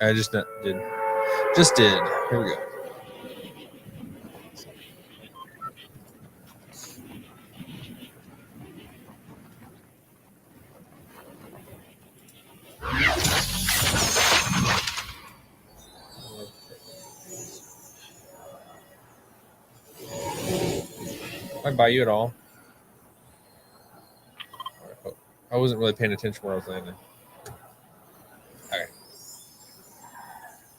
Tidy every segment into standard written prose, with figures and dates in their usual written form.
I just did. Just did. Here we go. Can I buy you at all? I wasn't really paying attention where I was landing. Okay.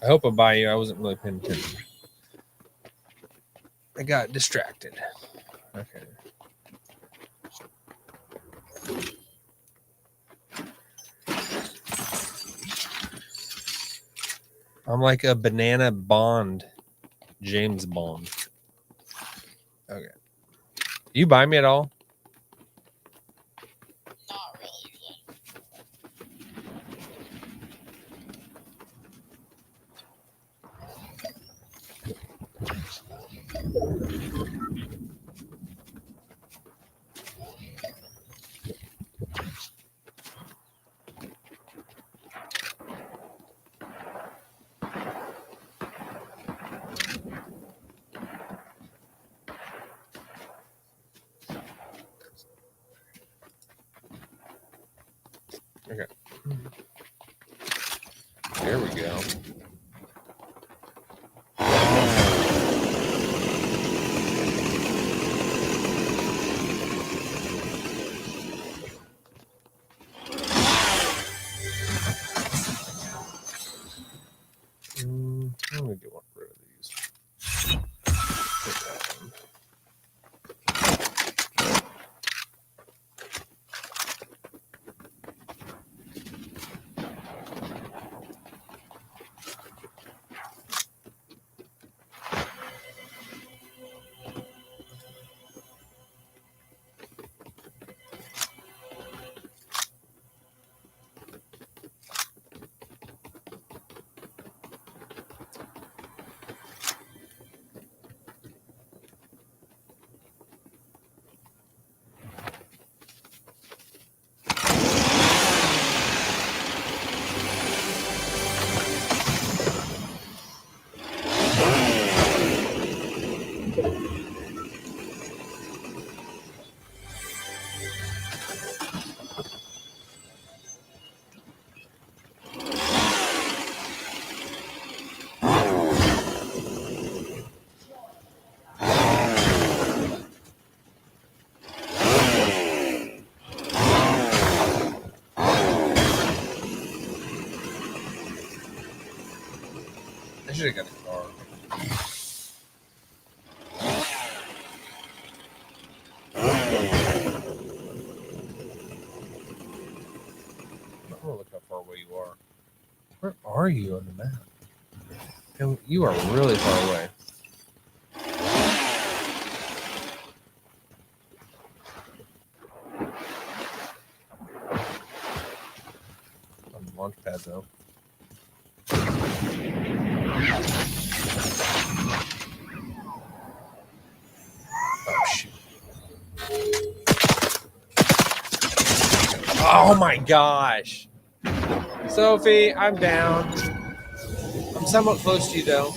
I hope I buy you. I wasn't really paying attention. I got distracted. Okay. I'm like a banana Bond, James Bond. Okay. You buy me at all? Not really. Okay. There we go. I'm gonna get one rid of these. Take that one. I should have got a car. I'm gonna look how far away you are. Where are you on the map? And you are really far away. On the launch pad though. Oh shoot. Oh my gosh. Sophie, I'm down. I'm somewhat close to you though.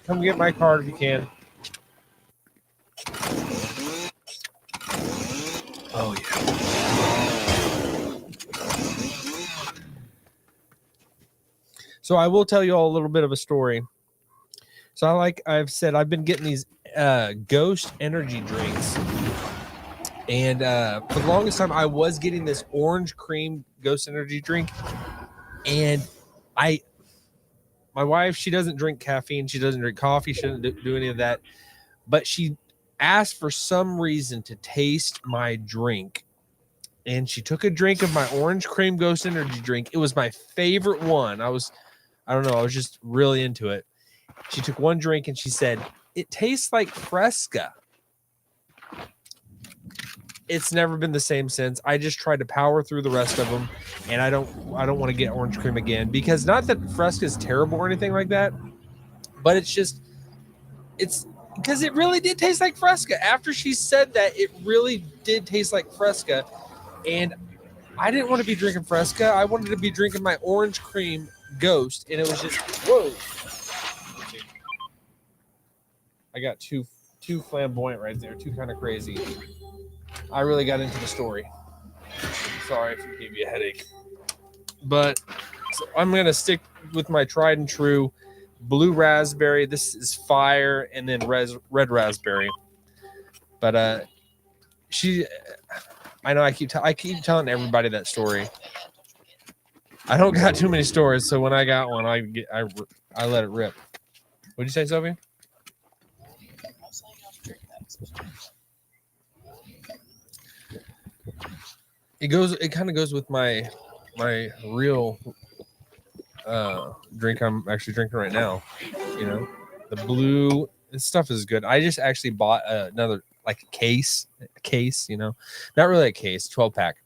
Come get my card if you can. Oh yeah. So I will tell you all a little bit of a story. So like I've said, I've been getting these Ghost energy drinks. And for the longest time, I was getting this orange cream Ghost energy drink. And my wife, she doesn't drink caffeine. She doesn't drink coffee. She doesn't do any of that. But she asked for some reason to taste my drink. And she took a drink of my orange cream Ghost energy drink. It was my favorite one. I don't know. I was just really into it. She took one drink and she said, "It tastes like Fresca." It's never been the same since. I just tried to power through the rest of them, and I don't want to get orange cream again, because not that Fresca is terrible or anything like that, but it's because it really did taste like Fresca. After she said that, it really did taste like Fresca, and I didn't want to be drinking Fresca. I wanted to be drinking my orange cream Ghost, and it was just whoa. I got too flamboyant right there, too kind of crazy. I really got into the story. Sorry if it gave you a headache, but so I'm gonna stick with my tried and true blue raspberry. This is fire, and then red raspberry. But I know I keep telling everybody that story. I don't got too many stories, so when I got one, I let it rip. What'd you say, Sophie? It kind of goes with my real drink I'm actually drinking right now. You know, the blue. This stuff is good. I just actually bought another like a case, you know, not really a case, 12-pack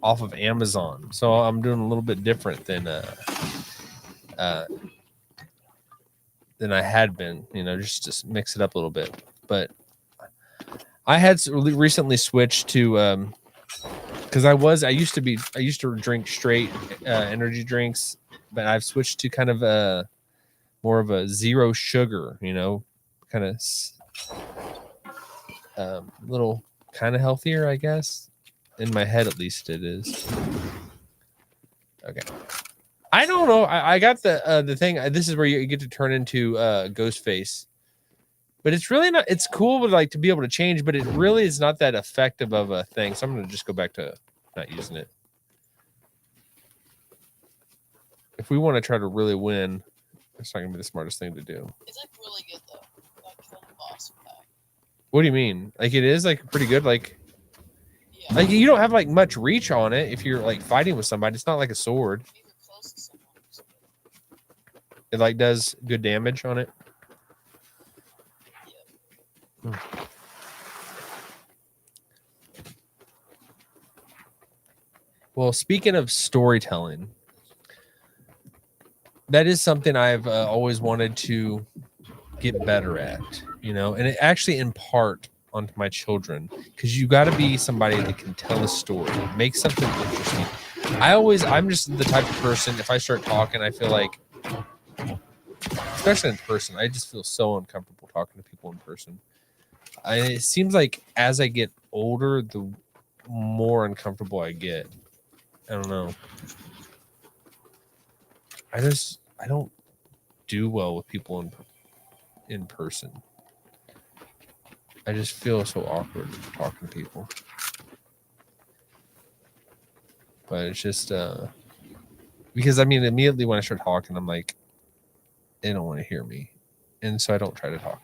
off of Amazon. So I'm doing a little bit different than I had been, you know, just mix it up a little bit. But I had recently switched to because I used to drink straight energy drinks, but I've switched to kind of more of a zero sugar, you know, kind of little kind of healthier, I guess. In my head, at least, it is. Okay. I don't know. I got the thing. This is where you get to turn into Ghostface, but it's really not. It's cool, like to be able to change, but it really is not that effective of a thing. So I'm gonna just go back to not using it. If we want to try to really win, it's not gonna be the smartest thing to do. It's like really good though. Like killing the boss with that. What do you mean? Like it is like pretty good. Like, yeah. Like you don't have like much reach on it if you're like fighting with somebody. It's not like a sword. It like does good damage on it. Yeah. Well, speaking of storytelling, that is something I've always wanted to get better at, you know, and it actually impart onto my children, because you got to be somebody that can tell a story, make something interesting. I'm just the type of person, if I start talking, I feel like, especially in person, I just feel so uncomfortable talking to people in person. It seems like as I get older, the more uncomfortable I get. I don't know. I don't do well with people in person. I just feel so awkward talking to people. But it's just because I mean, immediately when I start talking, I'm like, they don't want to hear me, and so I don't try to talk.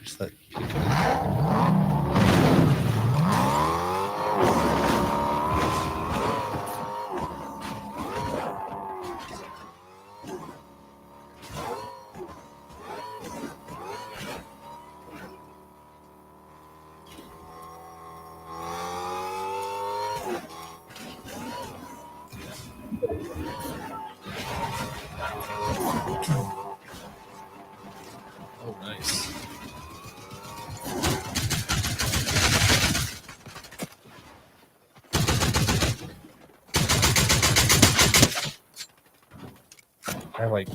Just let people. Oh, nice. I have like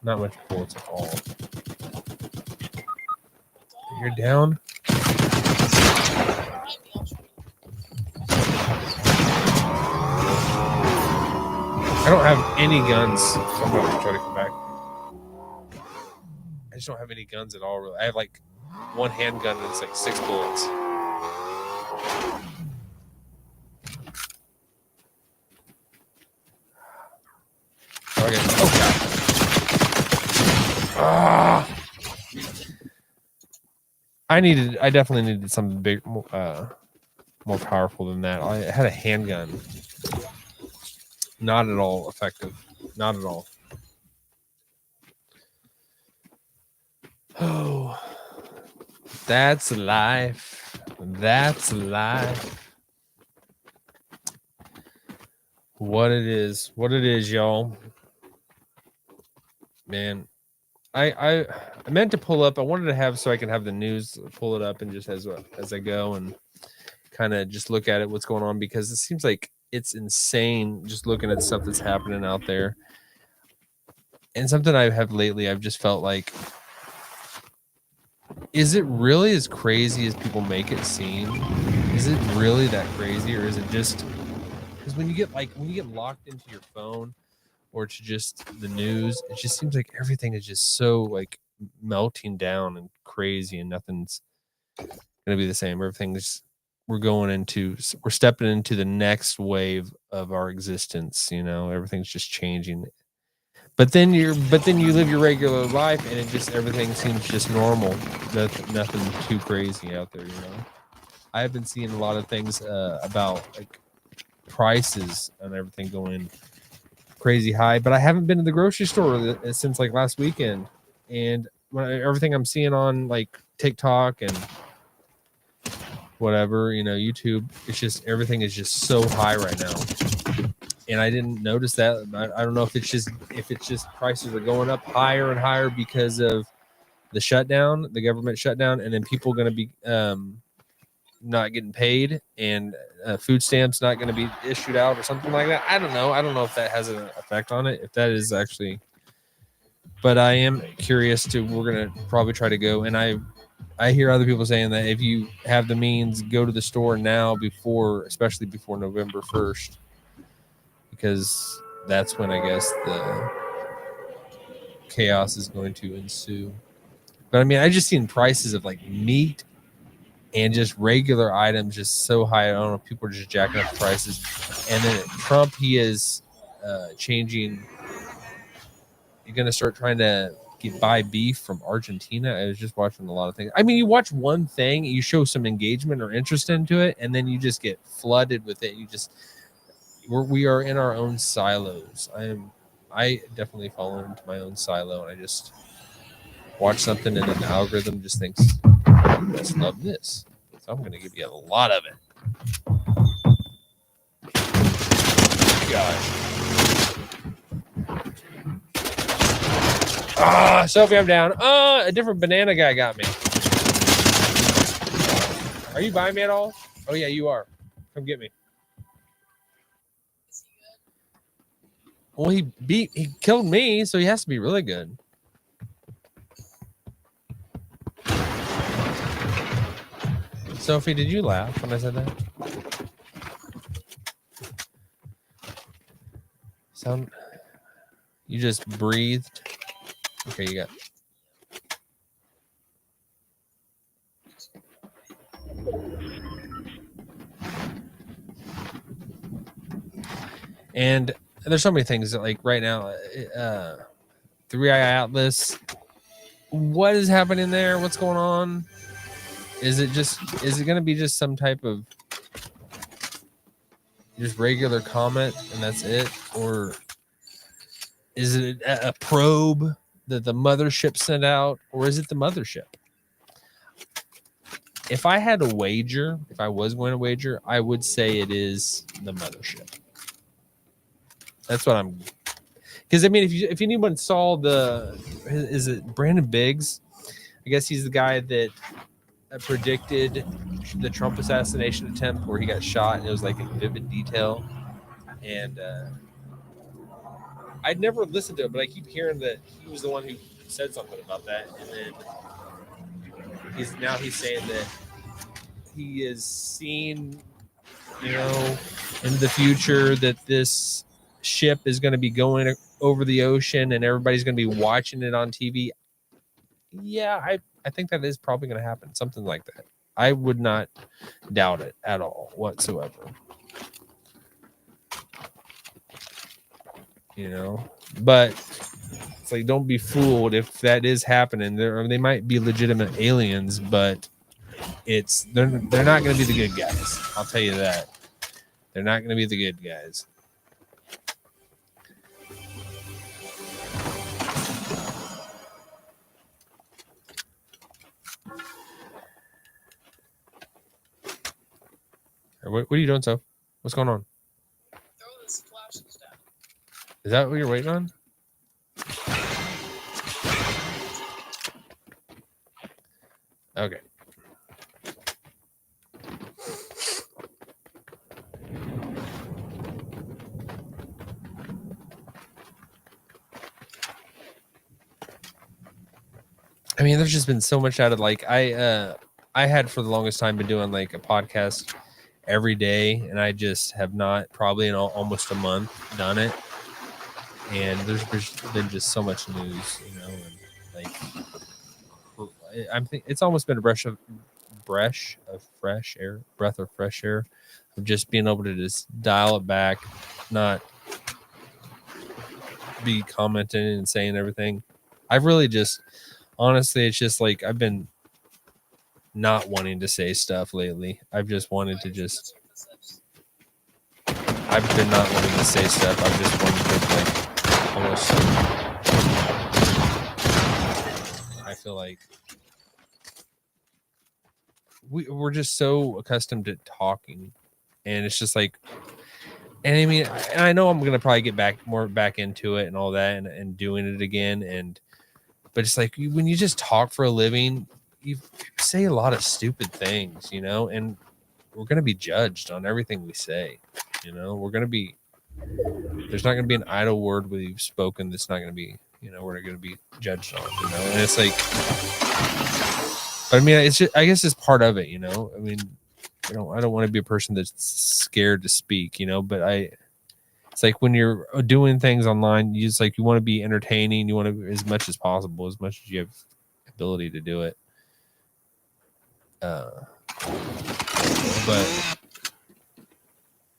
not much bullets at all. You're down. I don't have any guns. So I'm going to try to come back. I just don't have any guns at all, really. I have like one handgun and it's like 6 bullets. Okay. Oh, God. Ah! I definitely needed something big, more powerful than that. I had a handgun. Not at all effective. Not at all. Oh, that's life. That's life. What it is, y'all. Man, I meant to pull up. I wanted to have so I can have the news, pull it up, and just as I go and kind of just look at it, what's going on, because it seems like it's insane just looking at stuff that's happening out there. And something I have lately, I've just felt like, is it really as crazy as people make it seem? Is it really that crazy, or is it just because when you get locked into your phone or to just the news, it just seems like everything is just so like melting down and crazy, and nothing's gonna be the same. We're stepping into the next wave of our existence. Everything's just changing. But then you live your regular life, and everything seems just normal. Nothing too crazy out there. I have been seeing a lot of things about like prices and everything going crazy high, but I haven't been to the grocery store since like last weekend. And everything I'm seeing on like TikTok and whatever, YouTube, it's just everything is just so high right now. And I didn't notice that. I don't know if it's just prices are going up higher and higher because of the government shutdown, and then people going to be not getting paid, and food stamps not going to be issued out or something like that. I don't know if that has an effect on it, if that is actually, but I am curious we're going to probably try to go. And I hear other people saying that if you have the means, go to the store now especially before November 1st, because that's when I guess the chaos is going to ensue. But I mean, I just seen prices of like meat and just regular items just so high. I don't know if people are just jacking up the prices. And then Trump, he is changing. You're going to start trying to buy beef from Argentina. I was just watching a lot of things. I mean, you watch one thing, you show some engagement or interest into it, and then you just get flooded with it. We are in our own silos. I definitely fall into my own silo, and I just watch something, and an algorithm just thinks, you must love this, so I'm going to give you a lot of it. Gosh. Sophie, I'm down. A different banana guy got me. Are you buying me at all? Oh yeah, you are. Come get me. Is he good? Well, he killed me, so he has to be really good. Sophie, did you laugh when I said that? You just breathed. Okay, you got. And there's so many things that, like, right now, 3i Atlas. What is happening there? What's going on? Is it going to be just some type of just regular comet and that's it? Or is it a probe that the mothership sent out? Or is it the mothership? If I had a wager, if I was going to wager, I would say it is the mothership. That's what I'm. Because I mean, if anyone saw is it Brandon Biggs? I guess he's the guy that predicted the Trump assassination attempt where he got shot, and it was like in vivid detail. And I'd never listened to it, but I keep hearing that he was the one who said something about that. And then he's saying that he is seen, in the future that this ship is going to be going over the ocean and everybody's going to be watching it on TV. Yeah, I think that is probably going to happen. Something like that. I would not doubt it at all whatsoever. But it's like, don't be fooled if that is happening. They might be legitimate aliens, but they're not going to be the good guys. I'll tell you that. They're not going to be the good guys. What are you doing, Soph? What's going on? Throw this flashes down. Is that what you're waiting on? Okay. I mean, there's just been so much out of like I had for the longest time been doing like a podcast every day, and I just have not probably in almost a month done it. And there's been just so much news, you know, and like I'm think it's almost been a breath of fresh air, breath of fresh air, of just being able to just dial it back, not be commenting and saying everything. I've really just honestly, it's just like I've been not wanting to say stuff lately. I've just wanted to just. I've been not wanting to say stuff. I've just wanted to like almost. I feel like we're just so accustomed to talking, and it's just like, and I mean, I know I'm gonna probably get back into it and all that, and doing it again, but it's like when you just talk for a living, you say a lot of stupid things, you know, and we're gonna be judged on everything we say, you know. There's not gonna be an idle word we've spoken that's not gonna be, you know, we're gonna be judged on, you know, and it's like. But I mean, it's just, I guess it's part of it, you know. I mean, I don't want to be a person that's scared to speak, you know. But it's like when you're doing things online, you just like you want to be entertaining. You want to as much as possible, as much as you have ability to do it. But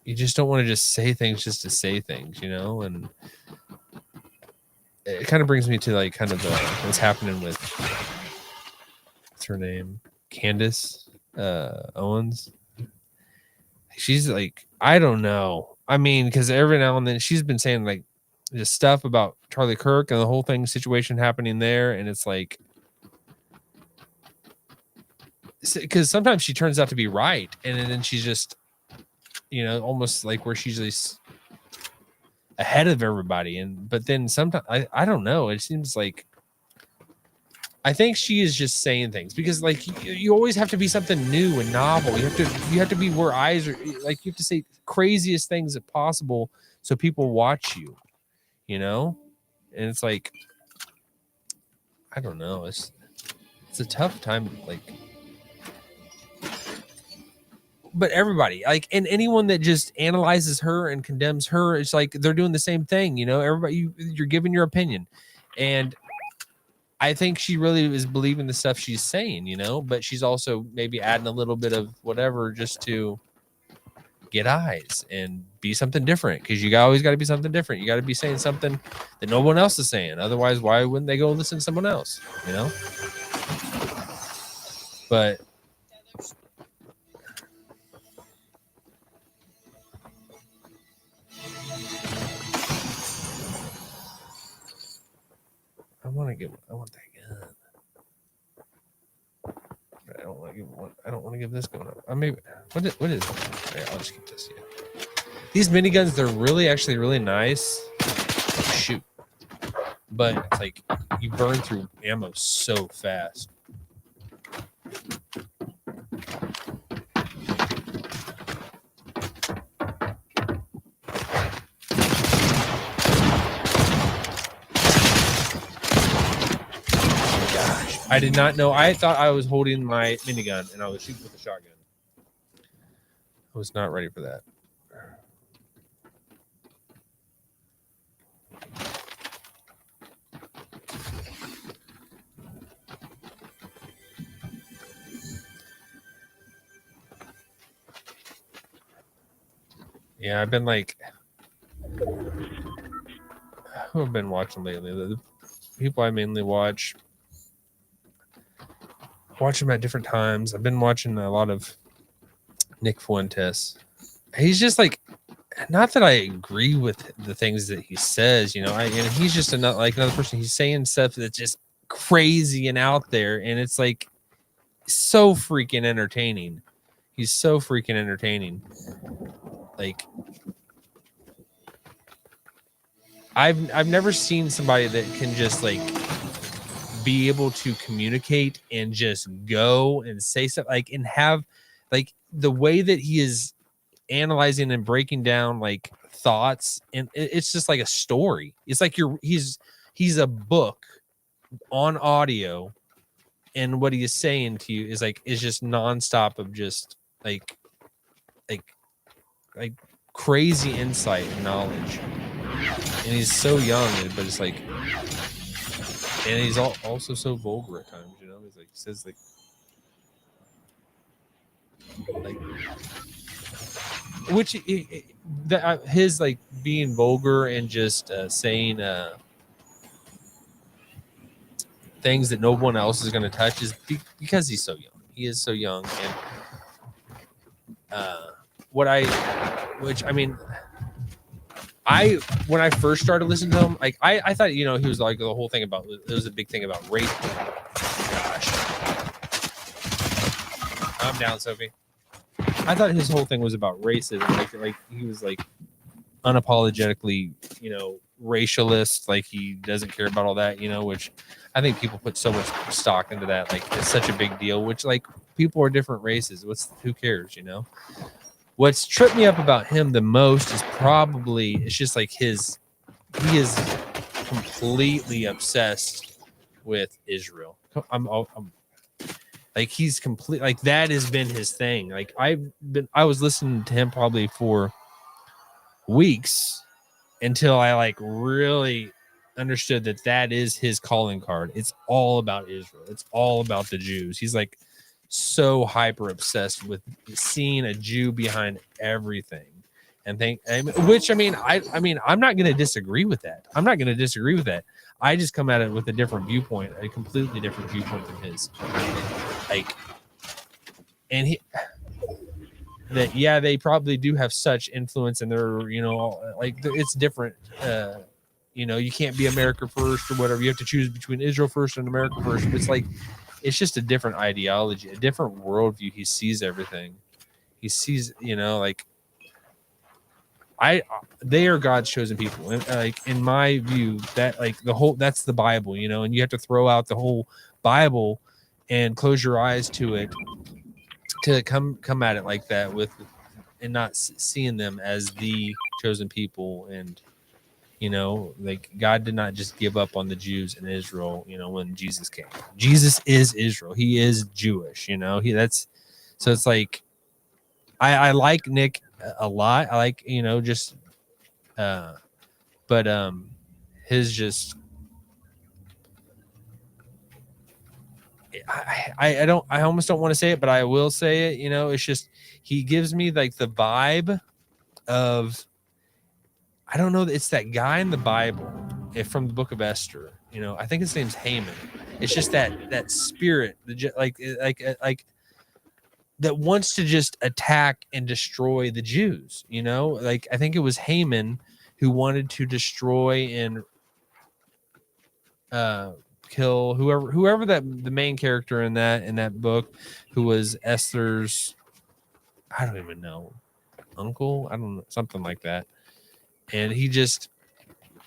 you just don't want to just say things just to say things, you know. And it kind of brings me to like kind of what's happening with. What's her name? Candace Owens. She's like, I don't know. I mean, because every now and then she's been saying like this stuff about Charlie Kirk and the whole thing situation happening there. And it's like, because sometimes she turns out to be right. And then she's just, you know, almost like where she's just ahead of everybody. But then sometimes I don't know. It seems like I think she is just saying things because like you always have to be something new and novel. You have to be where eyes are, like you have to say craziest things as possible so people watch you, you know? And it's like I don't know. It's a tough time, like, but everybody, like, and anyone that just analyzes her and condemns her, it's like they're doing the same thing, you know. Everybody, you're giving your opinion, and I think she really is believing the stuff she's saying, you know, but she's also maybe adding a little bit of whatever just to get eyes and be something different, because you always got to be something different. You got to be saying something that no one else is saying. Otherwise, why wouldn't they go listen to someone else, you know? But I want that gun. I don't want to give one. I don't want to give this gun up. I mean, what is it? Okay, I'll just keep this. Yeah. These miniguns, they're actually really nice. Shoot. But it's like you burn through ammo so fast. Gosh, I did not know. I thought I was holding my minigun and I was shooting with a shotgun. I was not ready for that. Yeah, I've been like, who have been watching lately? The people I mainly watch them at different times. I've been watching a lot of Nick Fuentes. He's just like, not that I agree with the things that he says, you know, and he's just another person. He's saying stuff that's just crazy and out there, and it's like so freaking entertaining. He's so freaking entertaining. Like, I've never seen somebody that can just like be able to communicate and just go and say stuff like and have like the way that he is analyzing and breaking down like thoughts, and it's just like a story. It's like he's a book on audio, and what he is saying to you is just nonstop of just like like crazy insight and knowledge. And he's so young, but it's like, and he's also so vulgar at times, you know. He's like, he says like which his like being vulgar and just saying things that no one else is going to touch is because he's so young. He is so young, and when I first started listening to him, like I thought, you know, he was like the whole thing about, it was a big thing about rape. Gosh, calm down, Sophie. I thought his whole thing was about racism. Like he was like unapologetically, you know, racialist. Like he doesn't care about all that, you know, which I think people put so much stock into that. Like it's such a big deal, which like people are different races. Who cares, you know? What's tripped me up about him the most is probably, it's just like he is completely obsessed with Israel. I'm like, he's complete, like that has been his thing. Like I was listening to him probably for weeks until I like really understood that is his calling card. It's all about Israel. It's all about the Jews. He's like so hyper obsessed with seeing a Jew behind everything, and which I'm not going to disagree with that. I just come at it with a different viewpoint, a completely different viewpoint than his. Like, and they probably do have such influence, and they're, you know, like it's different. You know, you can't be America first or whatever. You have to choose between Israel first and America first. It's like, it's just a different ideology, a different worldview. He sees everything. He sees, you know, like they are God's chosen people. And like in my view, that like that's the Bible, you know, and you have to throw out the whole Bible and close your eyes to it to come at it like that and not seeing them as the chosen people. And, you know, like God did not just give up on the Jews in Israel, you know, when Jesus came. Jesus is Israel. He is Jewish, you know. So it's like I like Nick a lot. I like, you know, just but his just I almost don't want to say it, but I will say it, you know. It's just he gives me like the vibe of, I don't know, it's that guy in the Bible from the book of Esther, you know. I think his name's Haman. It's just that spirit, like that wants to just attack and destroy the Jews, you know. Like I think it was Haman who wanted to destroy and kill whoever that the main character in that book, who was Esther's, I don't even know, uncle, I don't know, something like that. And he just,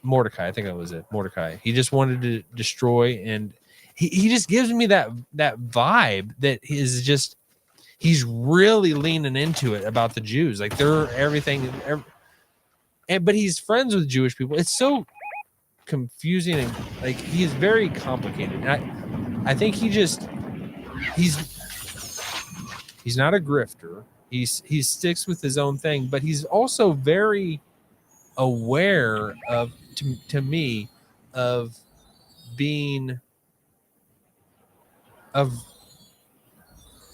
Mordecai, I think that was it, Mordecai. He just wanted to destroy, and he just gives me that vibe that is just, he's really leaning into it about the Jews. Like they're everything, but he's friends with Jewish people. It's so confusing, and like he's very complicated. And I think he's not a grifter. He sticks with his own thing, but he's also very aware of, to me, of being of,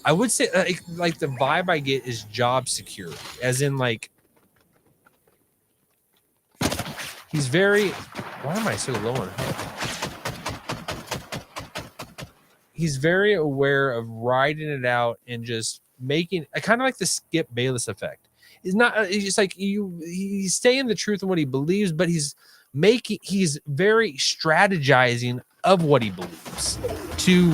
I would say like the vibe I get is job security, as in like he's very, why am I so low on health? He's very aware of riding it out and just making kind of like the Skip Bayless effect. It's not, it's just like he's saying the truth of what he believes, but he's very strategizing of what he believes to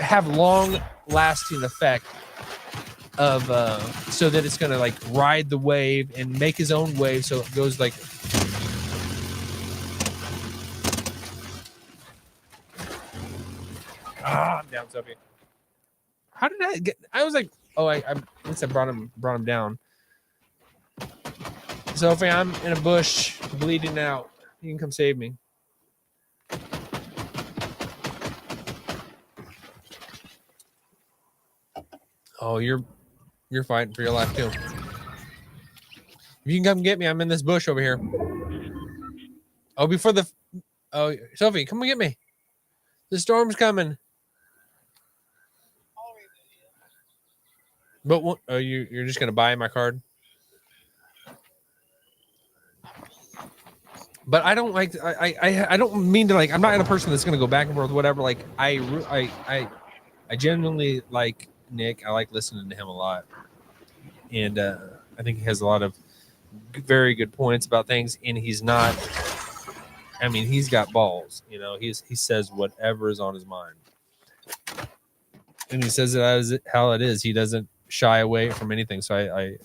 have long lasting effect of so that it's going to like ride the wave and make his own wave, so it goes like, I'm down, Sophie. How did I get? I was like, oh, I at least I brought him down. Sophie, I'm in a bush, bleeding out. You can come save me. Oh, you're fighting for your life too. If you can come get me, I'm in this bush over here. Oh, Sophie, come and get me. The storm's coming. I'll reboot you. But what, you're just gonna buy my card? But I don't like. I don't mean to like. I'm not a person that's gonna go back and forth, whatever. Like I genuinely like Nick. I like listening to him a lot, and I think he has a lot of very good points about things. And he's not. I mean, he's got balls. You know, he says whatever is on his mind, and he says it as how it is. He doesn't shy away from anything. So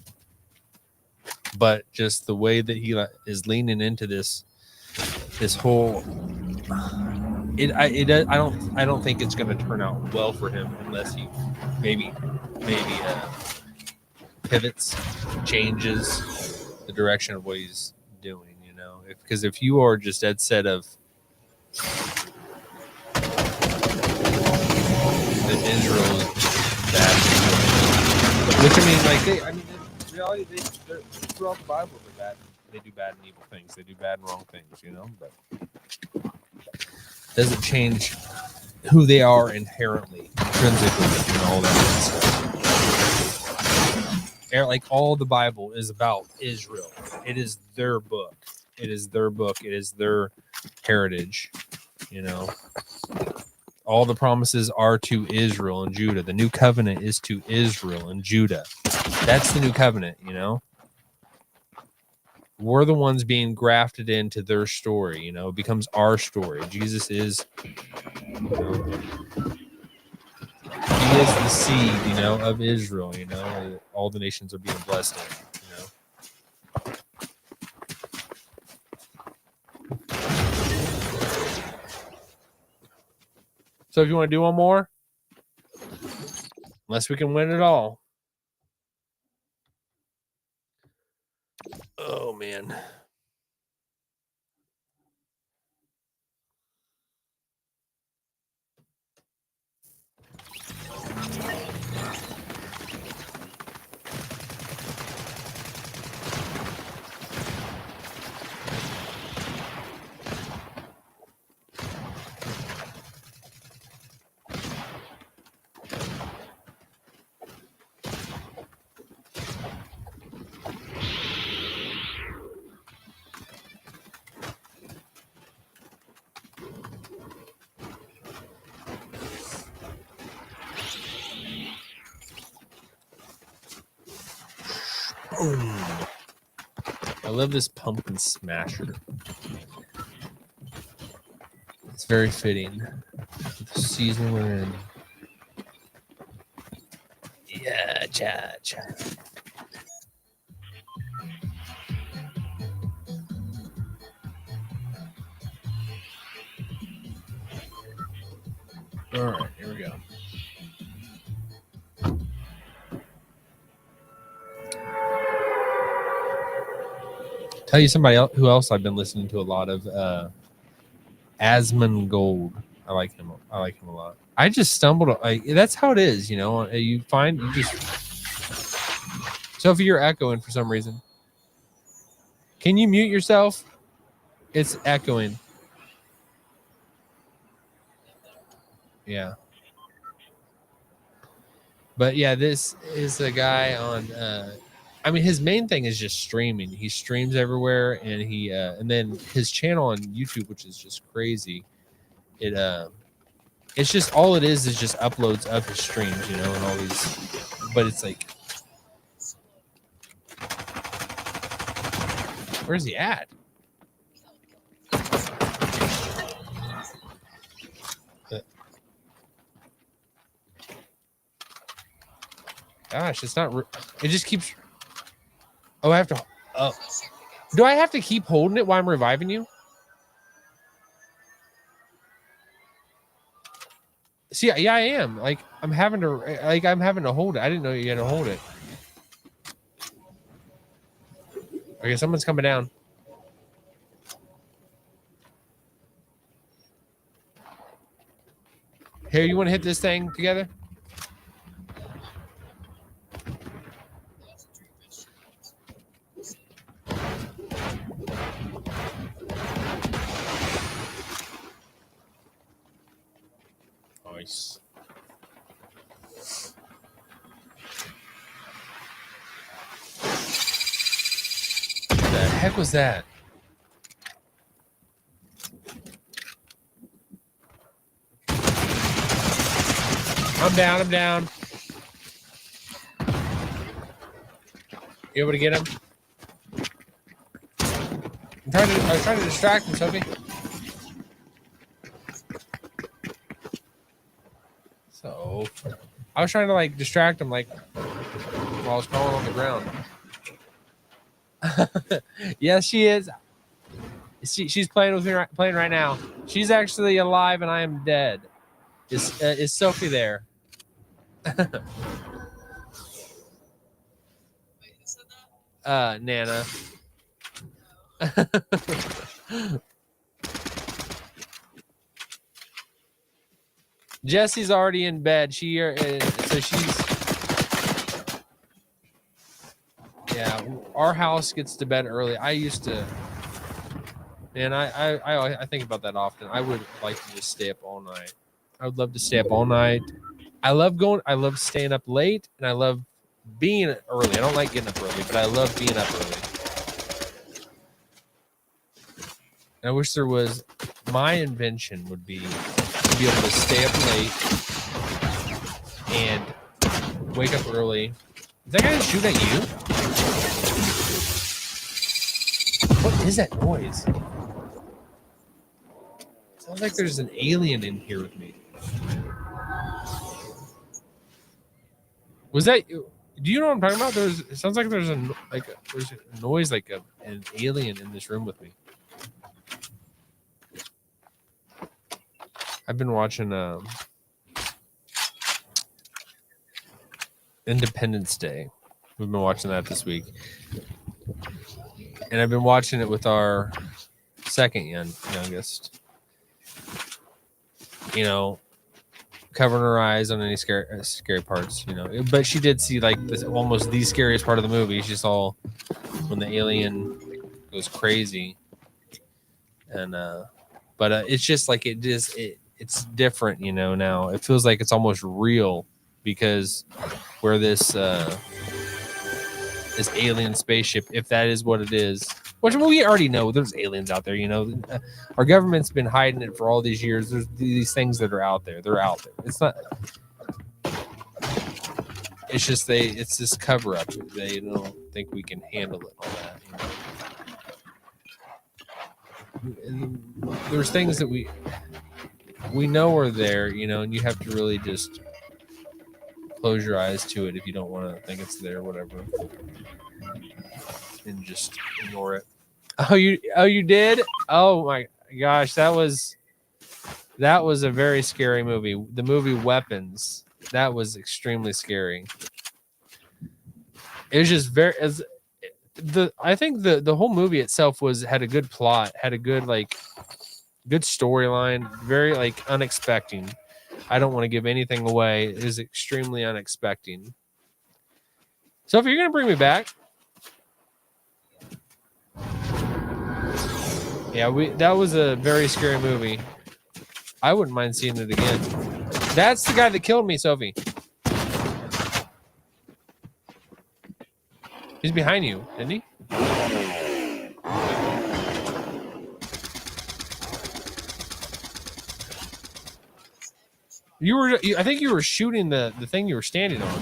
but just the way that he is leaning into this whole, I don't think it's going to turn out well for him unless he maybe pivots, changes the direction of what he's doing. You know, because if you are just dead set of that Israel is bad, which I mean, like in reality, they're throughout the Bible they're bad. They do bad and evil things. They do bad and wrong things. You know, but doesn't change who they are inherently, intrinsically, and all that stuff. Like all the Bible is about Israel. It is their book. It is their book. It is their heritage. You know, all the promises are to Israel and Judah. The new covenant is to Israel and Judah. That's the new covenant. You know, we're the ones being grafted into their story. You know, it becomes our story. Jesus is, you know, he is the seed, you know, of Israel. You know, all the nations are being blessed in, you know. So if you want to do one more, unless we can win it all. Oh man. I love this pumpkin smasher. It's very fitting. The season we're in. Yeah, cha. All right, here we go. Tell you somebody else who else I've been listening to a lot of. Asmongold. I like him a lot. I just stumbled. That's how it is, you know. You just. Sophie, you're echoing for some reason. Can you mute yourself? It's echoing. Yeah. But yeah, this is a guy on. I mean, his main thing is just streaming. He streams everywhere, and and then his channel on YouTube, which is just crazy. It's just all it is just uploads of his streams, you know, and all these. But it's like, where's he at? Gosh, it's not. It just keeps. Oh, I have to. Oh, do I have to keep holding it while I'm reviving you? See, yeah, I am. Like, I'm having to hold it. I didn't know you had to hold it. Okay, someone's coming down. Here, you want to hit this thing together? Nice. What the heck was that? I'm down. I'm down. You able to get him? I was trying to distract him, Sophie. So I was trying to like distract him, like while I was crawling on the ground. Yes, she is. She's playing with me, playing right now. She's actually alive, and I am dead. Is Sophie there? Wait, who said that? Nana. Jesse's already in bed. So she's. Yeah, our house gets to bed early. I used to. Man, I think about that often. I would like to just stay up all night. I would love to stay up all night. I love staying up late, and I love being early. I don't like getting up early, but I love being up early. And I wish there was, my invention would be to be able to stay up late and wake up early. Is that guy shoot at you? What is that noise? Sounds like there's an alien in here with me. Was that? Do you know what I'm talking about? It sounds like there's a noise like an alien in this room with me. I've been watching Independence Day. We've been watching that this week, and I've been watching it with our second youngest. You know, covering her eyes on any scary parts. You know, but she did see like almost the scariest part of the movie. She saw when the alien goes crazy, and but it's just like it's different. You know, now it feels like it's almost real because where this alien spaceship, if that is what it is, which we already know there's aliens out there. You know, our government's been hiding it for all these years. There's these things that are out there. They're out there. It's not. It's just it's this cover up. They don't think we can handle it. All that. You know? And there's things that we know are there. You know, and you have to really just close your eyes to it if you don't want to think it's there, whatever, and just ignore it. Oh, you did? Oh my gosh, that was a very scary movie. The movie Weapons, that was extremely scary. It was just I think the whole movie itself had a good plot, had a good good storyline, very unexpected. I don't want to give anything away. It is extremely unexpected. So if you're gonna bring me back, yeah, that was a very scary movie. I wouldn't mind seeing it again. That's the guy that killed me, Sophie. He's behind you, isn't he? I think you were shooting the thing you were standing on.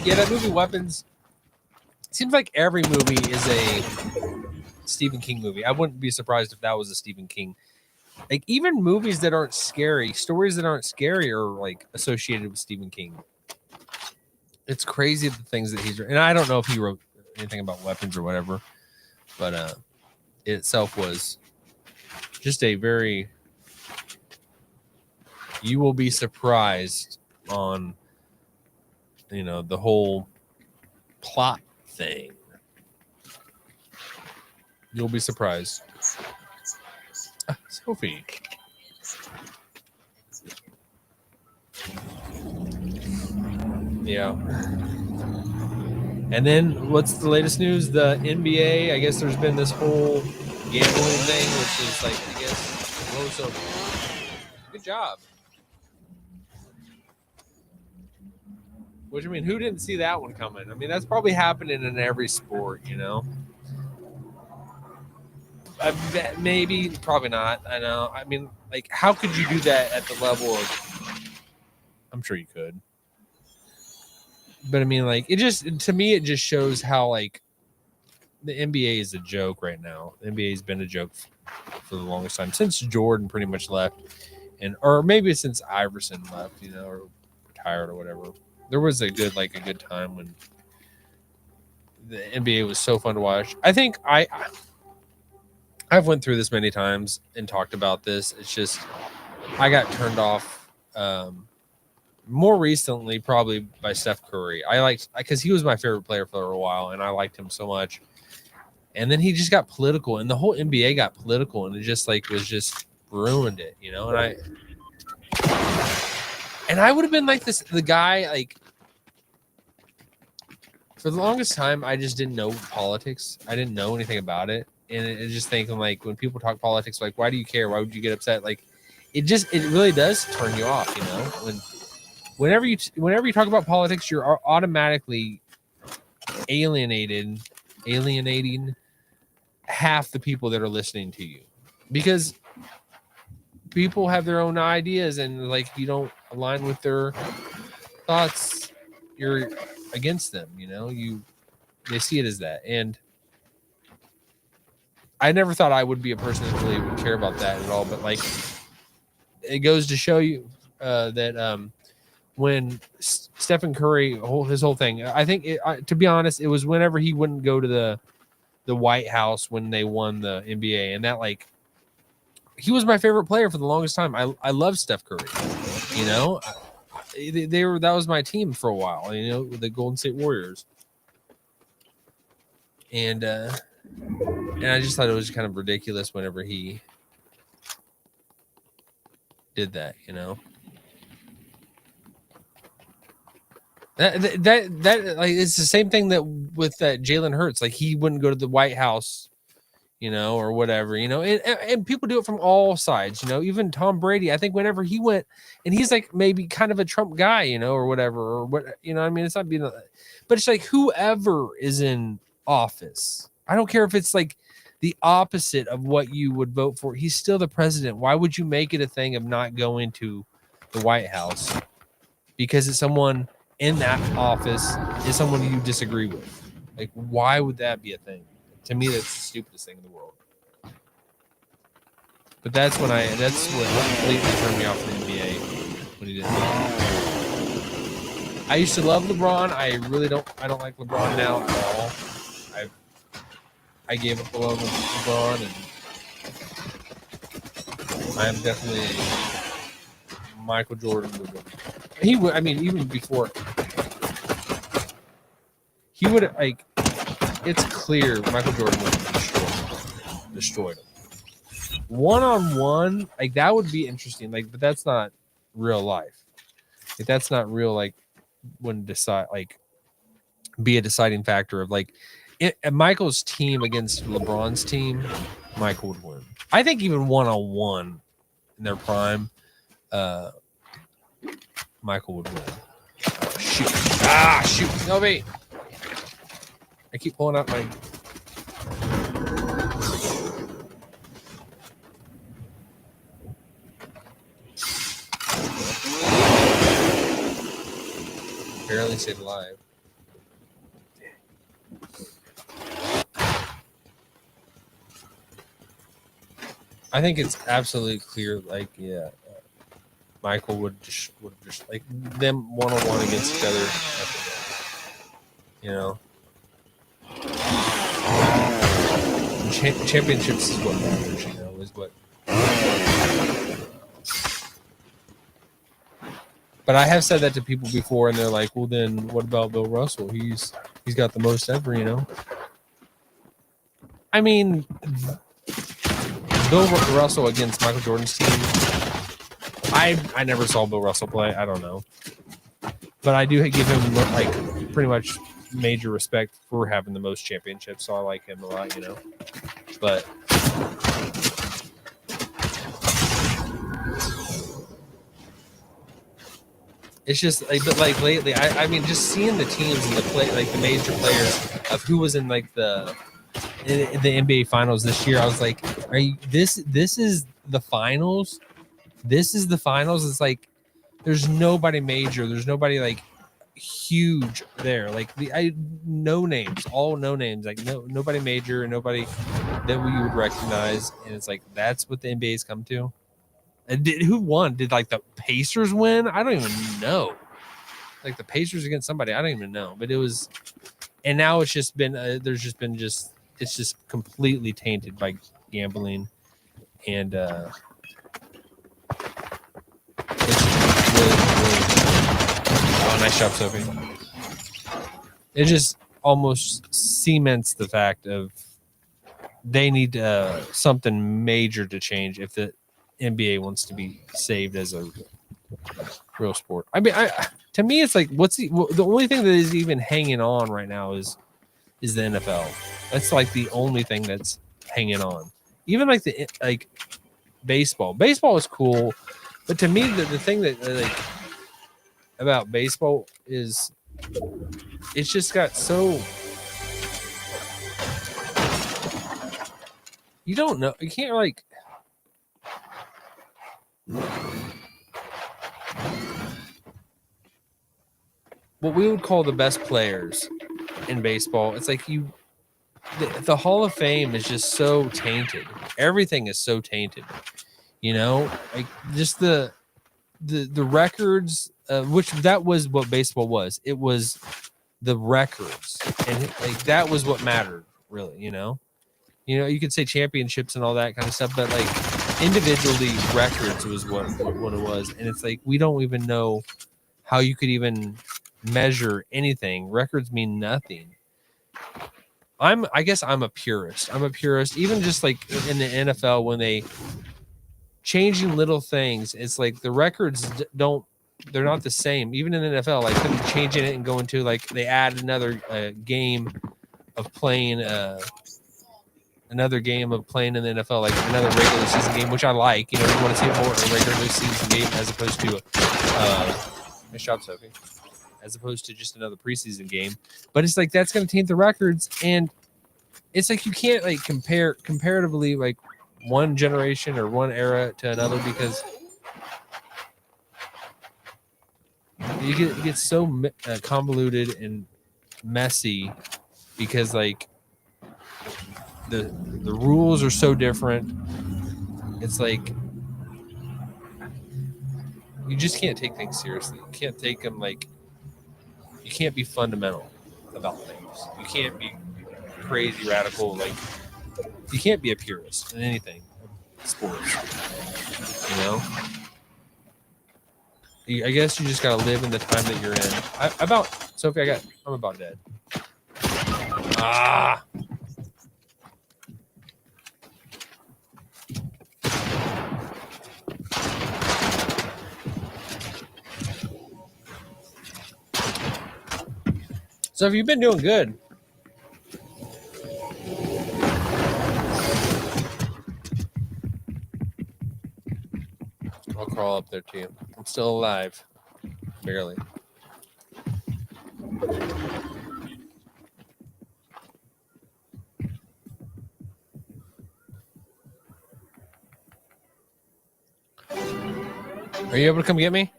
Yeah, that movie Weapons. Seems like every movie is a Stephen King movie. I wouldn't be surprised if that was a Stephen King. Like even movies that aren't scary, stories that aren't scary are like associated with Stephen King. It's crazy the things that he's written. And I don't know if he wrote anything about weapons or whatever. But it itself was just a very, you will be surprised on, the whole plot thing. You'll be surprised. Sophie. Yeah. And then what's the latest news? The NBA, I guess there's been this whole gambling thing, which is like, I guess, low Sophie. Good job. Which, I mean, who didn't see that one coming? I mean, that's probably happening in every sport, Maybe, probably not. I know. I mean, like, how could you do that at the level of? I'm sure you could, but I mean, like, to me, it just shows how like the NBA is a joke right now. The NBA has been a joke for the longest time since Jordan pretty much left, or maybe since Iverson left, or retired or whatever. There was a good time when the NBA was so fun to watch. I think I've went through this many times and talked about this. It's just I got turned off more recently, probably by Steph Curry. I liked because he was my favorite player for a while, and I liked him so much. And then he just got political, and the whole NBA got political, and it just was just ruined it, And I would have been like the guy for the longest time. I just didn't know politics. I didn't know anything about it. And it just thinking when people talk politics, why do you care? Why would you get upset? It really does turn you off, whenever you talk about politics, you're automatically alienating half the people that are listening to you, because people have their own ideas, and you don't align with their thoughts, you're against them. They see it as that. And I never thought I would be a person that really would care about that at all. But it goes to show you that when Stephen Curry, his whole thing, I think, to be honest, it was whenever he wouldn't go to the White House when they won the NBA, and that he was my favorite player for the longest time. I love Steph Curry. That was my team for a while. The Golden State Warriors, and I just thought it was kind of ridiculous whenever he did that. That it's the same thing that with that Jalen Hurts. He wouldn't go to the White House, or whatever, and people do it from all sides. Even Tom Brady, I think whenever he went, and he's maybe kind of a Trump guy, or whatever, or what, I mean, it's not being, but it's whoever is in office. I don't care if it's the opposite of what you would vote for. He's still the president. Why would you make it a thing of not going to the White House because it's someone in that office is someone you disagree with? Why would that be a thing? To me, that's the stupidest thing in the world. But that's what completely turned me off the NBA when he did that. I used to love LeBron. I don't like LeBron now at all. I gave up love of LeBron, and I am definitely a Michael Jordan. He would, I mean, even before he would it's clear Michael Jordan would have destroyed him. One-on-one, that would be interesting. But that's not real life. That's not real. When decide be a deciding factor of Michael's team against LeBron's team, Michael would win. I think even one-on-one in their prime, Michael would win. Shoot. No, wait. I keep pulling out my... Barely stayed alive. I think it's absolutely clear, Michael would just them one-on-one against each other. championships is what matters, you know, is what. But I have said that to people before, and they're like, "Well, then what about Bill Russell? He's got the most ever, you know." I mean, Bill Russell against Michael Jordan's team. I never saw Bill Russell play. I don't know, but I do give him like pretty much major respect for having the most championships. So I like him a lot, you know. But it's just like, but like lately, I mean, just seeing the teams and the play, like the major players of who was in like the NBA finals this year, I was like, are you this is the finals? This is the finals. It's like there's nobody major, there's nobody like huge there. Like no names, all no names, like nobody major, nobody that we would recognize. And it's like that's what the NBA's come to. And who won? Did like the Pacers win? I don't even know. Like the Pacers against somebody, I don't even know. But it was, and now it's just been there's just been it's just completely tainted by gambling, and it's really, oh, nice job, Sophie. It just almost cements the fact of they need something major to change if the NBA wants to be saved as a real sport. I mean, to me, it's like what's the only thing that is even hanging on right now is the NFL. That's like the only thing that's hanging on. Even like baseball. Baseball is cool, but to me, the thing that like about baseball is it's just got so you don't know. You can't like. What we would call the best players in baseball, it's like the Hall of Fame is just so tainted. Everything is so tainted, you know, like just the records, which that was what baseball was. It was the records, and like that was what mattered, really. You know, you could say championships and all that kind of stuff, but like individually, records was what it was, and it's like we don't even know how you could even measure anything. Records mean nothing. I guess I'm a purist. I'm a purist. Even just like in the NFL when they changing little things, it's like the records they're not the same. Even in the NFL, like them changing it and going to like they add another game of playing another game of playing in the NFL, like another regular season game, which I like. You know, you want to see more a regular season game as opposed to nice job, Sophie. As opposed to just another preseason game. But it's like that's going to taint the records, and it's like you can't like comparatively like one generation or one era to another because you get so convoluted and messy because like the rules are so different. It's like you just can't take things seriously. You can't take them like you can't be fundamental about things. You can't be crazy radical. Like you can't be a purist in anything, sports. You know, I guess you just gotta live in the time that you're in. Sophie, I'm about dead. Ah. So have you been doing good? I'll crawl up there to you. I'm still alive. Barely. Are you able to come get me?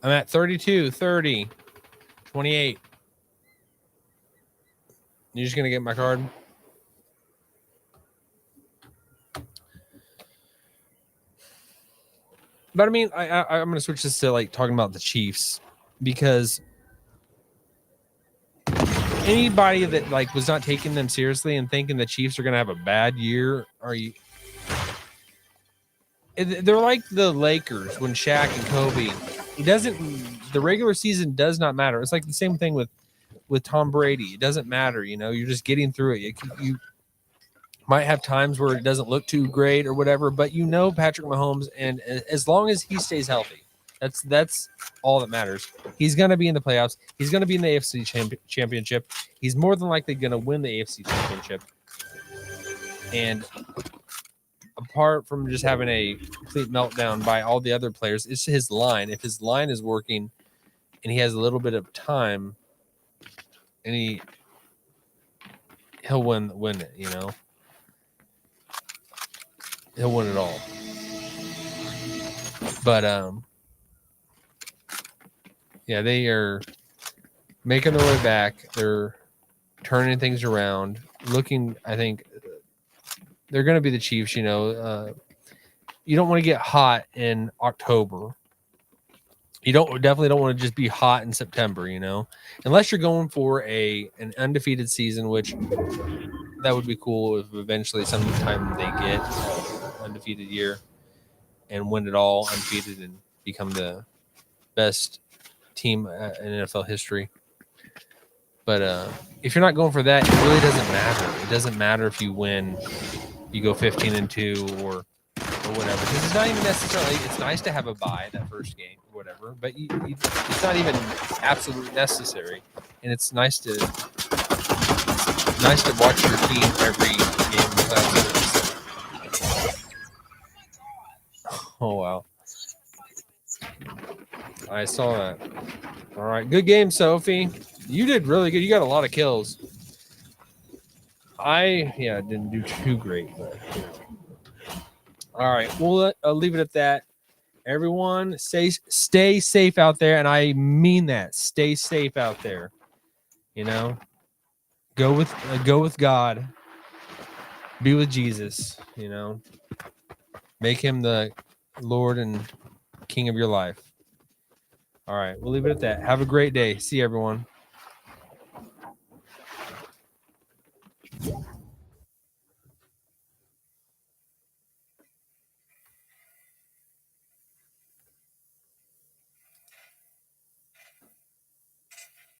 I'm at 32, 30, 28. You're just going to get my card? But I mean, I'm going to switch this to like talking about the Chiefs because anybody that like was not taking them seriously and thinking the Chiefs are going to have a bad year, are you? They're like the Lakers when Shaq and Kobe. It doesn't. The regular season does not matter. It's like the same thing with Tom Brady. It doesn't matter. You know, you're just getting through it. You might have times where it doesn't look too great or whatever, but you know Patrick Mahomes, and as long as he stays healthy, that's all that matters. He's going to be in the playoffs. He's going to be in the AFC championship. He's more than likely going to win the AFC championship. And apart from just having a complete meltdown by all the other players, it's his line. If his line is working and he has a little bit of time, and he'll win it, you know. He'll win it all. But yeah, they are making their way back. They're turning things around. Looking, I think they're going to be the Chiefs. You know, you don't want to get hot in October. You definitely don't want to just be hot in September. You know, unless you're going for an undefeated season, which that would be cool if eventually sometime they get an undefeated year and win it all undefeated and become the best team in NFL history. But if you're not going for that, it really doesn't matter. It doesn't matter if you win, you go 15-2 or whatever. Because it's not even necessarily. It's nice to have a bye that first game or whatever, but it's not even absolutely necessary. And it's nice to watch your team every game without service. Oh wow. I saw that. All right. Good game, Sophie. You did really good. You got a lot of kills. I didn't do too great, but all right. We'll leave it at that. Everyone, stay safe out there, and I mean that. Stay safe out there. You know, go with God. Be with Jesus. You know, make him the Lord and King of your life. All right, we'll leave it at that. Have a great day. See you, everyone.